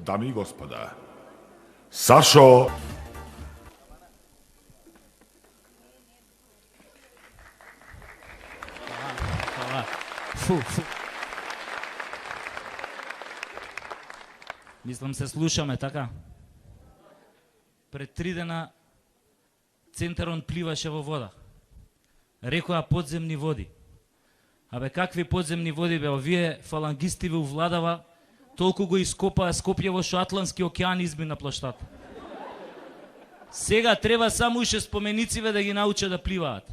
Дами и господа, Сашо... Мислам се слушаме, така? Пред 3 дена Центарон пливаше во вода. Рекоа подземни води. Абе, какви подземни води, бе? Овие фалангисти ве увладава, толку го ископаа Скопјево што Атлантски океан изби на плаштата. Сега треба само уште споменициве да ги научат да пливаат.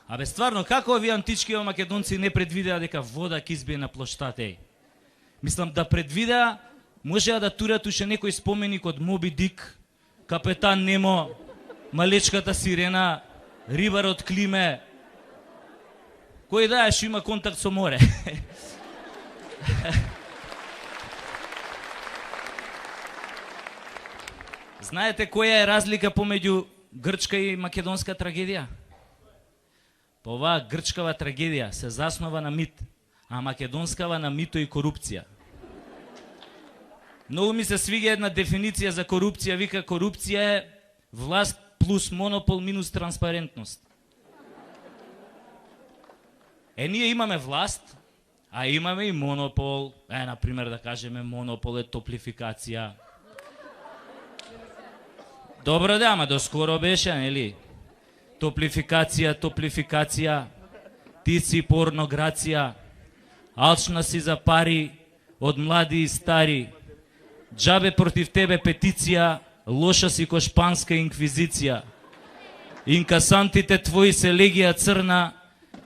Абе, стварно, како овие антички македонци не предвидеа дека вода ќе избие на плаштата, еј? Мислам да предвидеа, можеа да турат уште некој споменик од Моби Дик, Капетан Немо, Малечката сирена, Рибарот Климе. Кој да што има контакт со море. Знаете која е разлика помеѓу грчка и македонска трагедија? Па оваа грчкава трагедија се заснова на мит, а македонскава на мито и корупција. Многу ми се свиѓа една дефиниција за корупција, вика корупција е власт плюс монопол минус транспарентност. Ние имаме власт, а имаме и монопол. Например, да кажеме, монопол е топлификација. Добро да, ама доскоро беше, нели? Топлификација, ти си порнограција, алчна си за пари од млади и стари, джабе против тебе петиција, лоша си ко шпанска инквизиција. Инкасантите твои се легија црна,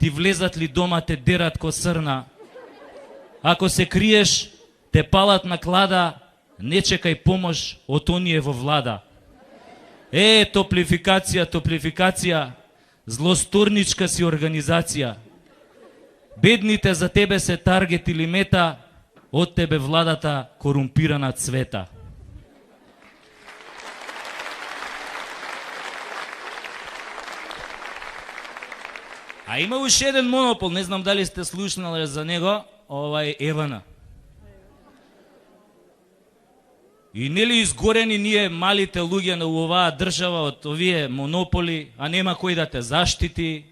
ти влезат ли дома те дерат ко срна. Ако се криеш, те палат на клада, не чекај помош од оние во влада. Топлификација, злосторничка си организација. Бедните за тебе се таргет или мета, од тебе владата корумпирана цвета. А има уште еден монопол, не знам дали сте слушнали за него, ЕВН. И нели изгорени ние малите луѓе на оваа држава од овие монополи, а нема кој да те заштити.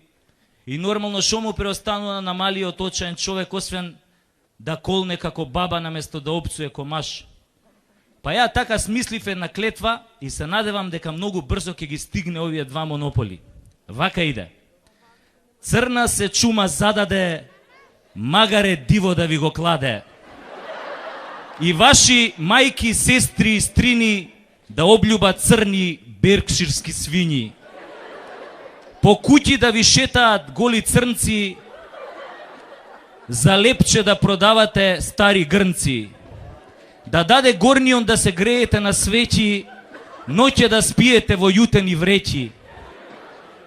И нормално шо му преостанува на малиот очаен човек, освен да колне како баба наместо да опцуе комаш. Па ја така смислив една клетва и се надевам дека многу брзо ќе ги стигне овие два монополи. Вака иде. Црна се чума зададе, магаре диво да ви го кладе. И ваши мајки, сестри и стрини да облюбат црни беркширски свињи. По куќи да ви шетаат голи црнци, за лепче да продавате стари грнци. Да даде горнион да се греете на свеќи, ноќе да спиете во јутени вреќи.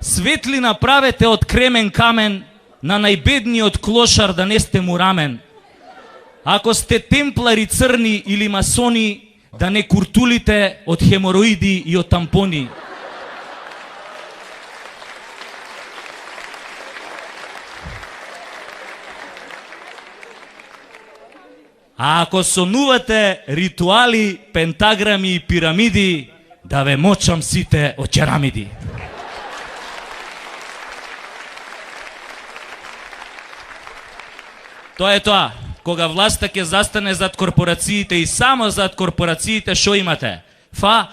Светли направете од кремен камен, на најбедниот клошар да не сте му рамен. Ако сте темплари црни или масони, да не куртулите од хемороиди и од тампони. А ако сонувате ритуали, пентаграми и пирамиди, да ве мочам сите од черамиди. Тоа е тоа. Кога власта ќе застане зад корпорациите и само зад корпорациите, шо имате? Фала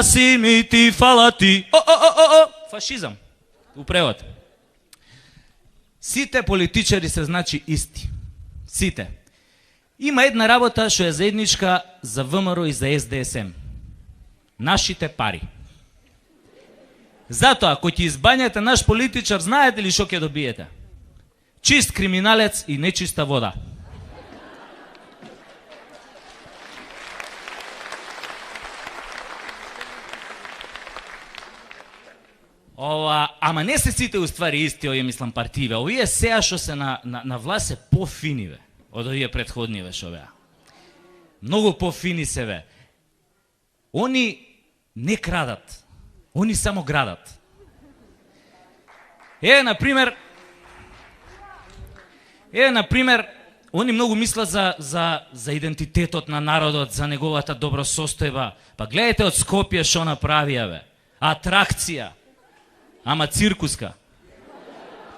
си ми ти, фала ти. Фашизам. У превод. Сите политичари се значи исти. Сите. Има една работа што е заедничка за ВМРО и за СДСМ. Нашите пари. Затоа, кој ќе избањате наш политичар, знаете ли што ќе добиете? Чист криминалец и нечиста вода. Ама не се сите уствари исти овие, мислам, партије. Овие сеа што се на власт се пофини, бе, од овие претходни, бе, шо беа. Многу пофини се, бе. Они не крадат. Они само градат. Например, Они многу мислат за идентитетот на народот, за неговата добросостојба. Па гледайте од Скопје што направија, бе. Атракција. Ама циркуска.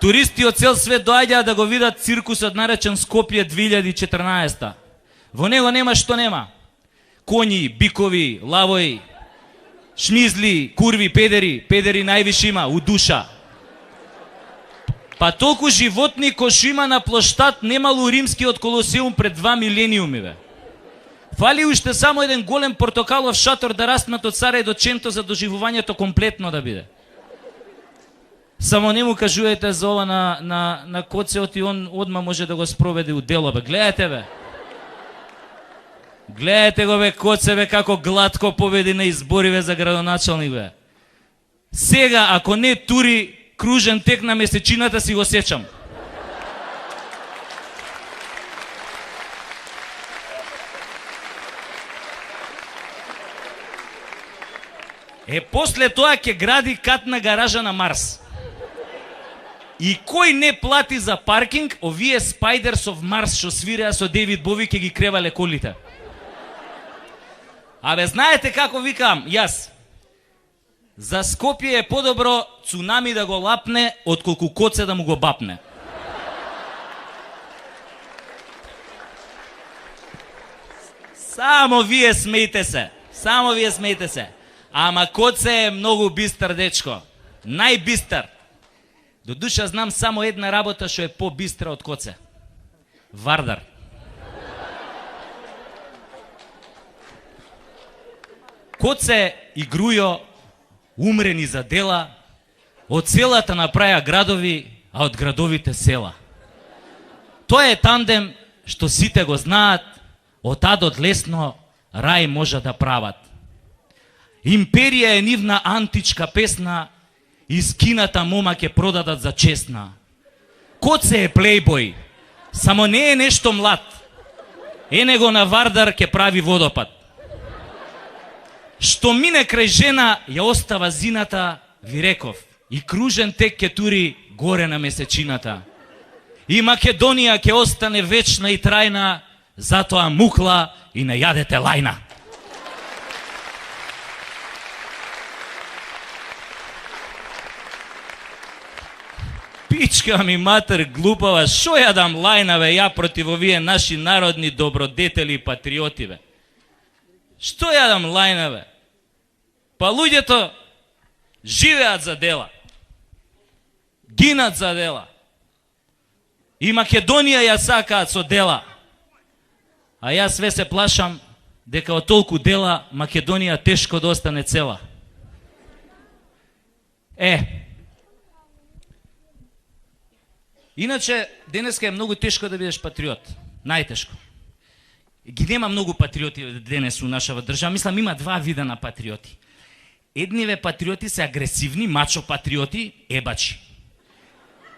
Туристи од цел свет доаѓаат да го видат циркусот наречен Скопје 2014. Во него нема што нема. Коњи, бикови, лавои, шмизли, курви, педери највише има, у душа. Па толку животни кои што има на плоштад немало римскиот колосеум пред 2 милениуми, бе. Фали уште само еден голем портокалов шатор да раснат од Сарај до Ченто за доживувањето комплетно да биде. Само не му кажувате за ова на Коцеот и он одма може да го спроведе у дело, бе. Гледате, бе. Гледате го, бе, Коце, бе, како глатко победи на избориве за градоначалник, бе. Сега, ако не тури кружен тек на месечината, си го сечам. После тоа ќе гради катна гаража на Марс. И кој не плати за паркинг, овие Spiders of Mars што свиреа со Дейвид Бови ќе ги кревале колите. Абе, знаете како викам јас? За Скопје е подобро цунами да го лапне, отколку Коце да му го бапне. Само вие смејте се. Само вие смејте се. Ама Коце е многу бистар дечко. Најбистар. До душа знам само една работа што е по-бистра од Коце. Вардар. Коце и Грујо умрени за дела, од селата направија градови, а од градовите села. Тоа е тандем што сите го знаат, од адот лесно рај може да прават. Империја е нивна античка песна, искината мома ќе продадат за честна. Коце е плейбој, само не е нешто млад. Ене го на Вардар ќе прави водопад. Што мине крај жена, ја остава зината, ви реков, и кружен тек ќе тури горе на месечината. И Македонија ќе остане вечна и трајна, затоа мукла и не јадете лајна. Пичка ми матер глупава, шо ја дам лајна, бе, ја против овие наши народни добродетели и патриоти, бе. Што ја дам лајна, бе? Па луѓето живеат за дела. Гинат за дела. И Македонија ја сакаат со дела. А јас све се плашам дека од толку дела Македонија тешко да остане цела. Иначе, денеска е многу тешко да бидеш патриот. Најтешко. Ги нема многу патриоти денес у нашава држава. Мислам, има два вида на патриоти. Едниве патриоти се агресивни, мачо патриоти, ебачи.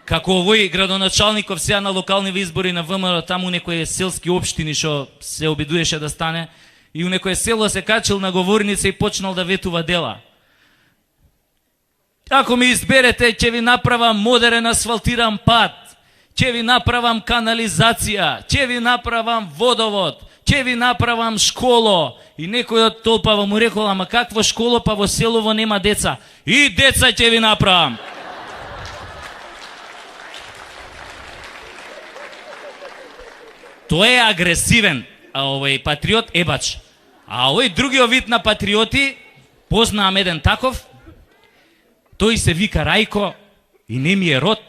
Како овој градоначалников сега на локалниве избори на ВМРО, таму некои селски општини што се обидуеше да стане, и у некое село се качил на говорница и почнал да ветува дела. Ако ми изберете, ќе ви направам модерен асфалтиран пат, ќе ви направам канализација, ќе ви направам водовод, ќе ви направам школо. И некој од толпава му рекол, ама какво школо, па во селово нема деца. И деца ќе ви направам. Тој е агресивен, овој патриот ебач. А овој другиот вид на патриоти, познавам еден таков, тој се вика Рајко и не ми е род,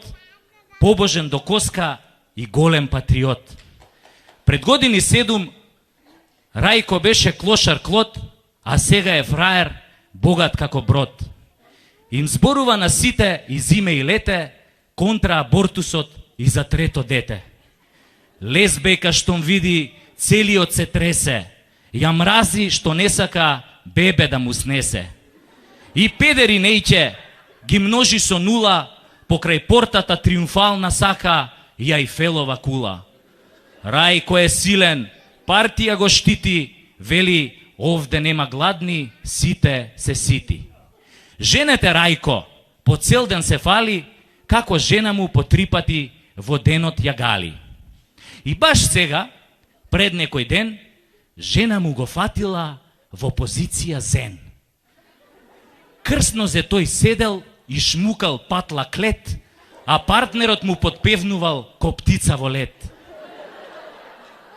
побожен до коска и голем патриот. Пред години 7 Рајко беше клошар клот, а сега е фраер, богат како брод. Им зборува на сите и зиме и лете, контра абортусот и за трето дете. Лесбека штом види, целиот се тресе, ја мрази што не сака бебе да му снесе. И педери нејќе ги множи со нула, покрај портата триумфална сака и Ајфелова кула. Рајко е силен, партија го штити, вели, овде нема гладни, сите се сити. Женете Рајко, по цел ден се фали, како жена му по 3 пати во денот ја гали. И баш сега, пред некој ден, жена му го фатила во позиција зен. Крсно зе тој седел и шмукал патла клет, а партнерот му подпевнувал ко птица во лет.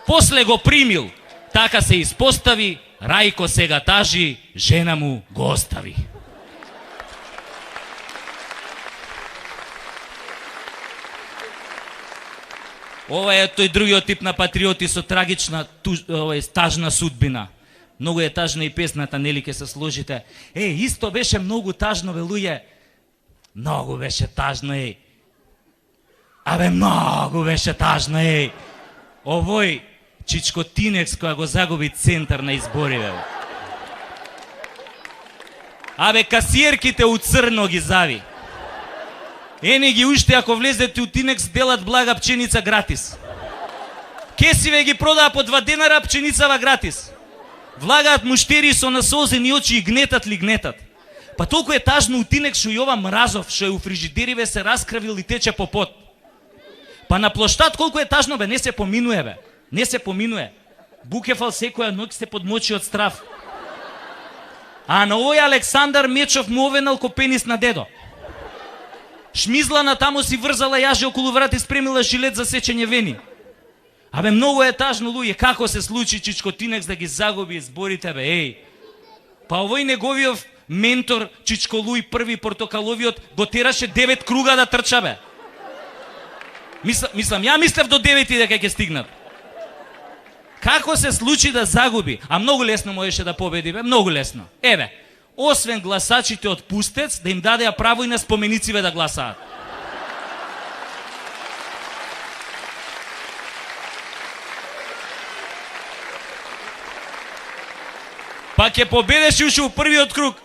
После го примил, така се испостави, Рајко сега тажи, жена му го остави. Ова е тој другиот тип на патриоти со трагична, тажна судбина. Многу е тажна и песната, нели ќе се сложите. Исто беше многу тажно, бе, луѓе. Многу беше тажно, Абе, многу беше тажно, Овој Чичко Тинекс која го загуби центар на избориве. Абе, касиерките у црно ги зави. Ени ги уште, ако влезете у Тинекс, делат блага пченица гратис. Кесиве ги продаа по 2 денара, пченицава гратис. Влагаат муштери со насолзени очи и гнетат ли гнетат. Па толку е тажно у Тинекс што Јова Мразов, што е у фрижидериве се раскравил и тече по пот. Па на плоштад колку е тажно, бе, не се поминуе, бе. Не се поминуе. Букефал секоја ноќ се подмочи од страв. А на овој Александар Мечов му овенал ко пенис на дедо. Шмизла на таму си врзала јаже околу врат и спремила жилет за сечење вени. Абе, многу е тажно, луѓе, како се случи Чичко Тинекс да ги загуби изборите, бе, Па овој неговиот ментор Чичко Луј, први портокаловиот, го тераше 9 круга да трча, бе. Ја мислев до 9 дека ќе стигнат. Како се случи да загуби? А многу лесно можеше да победи, бе, многу лесно. Освен гласачите од Пустец, да им дадеа право и на споменициве да гласаат. Па ќе победеше уште у првиот круг.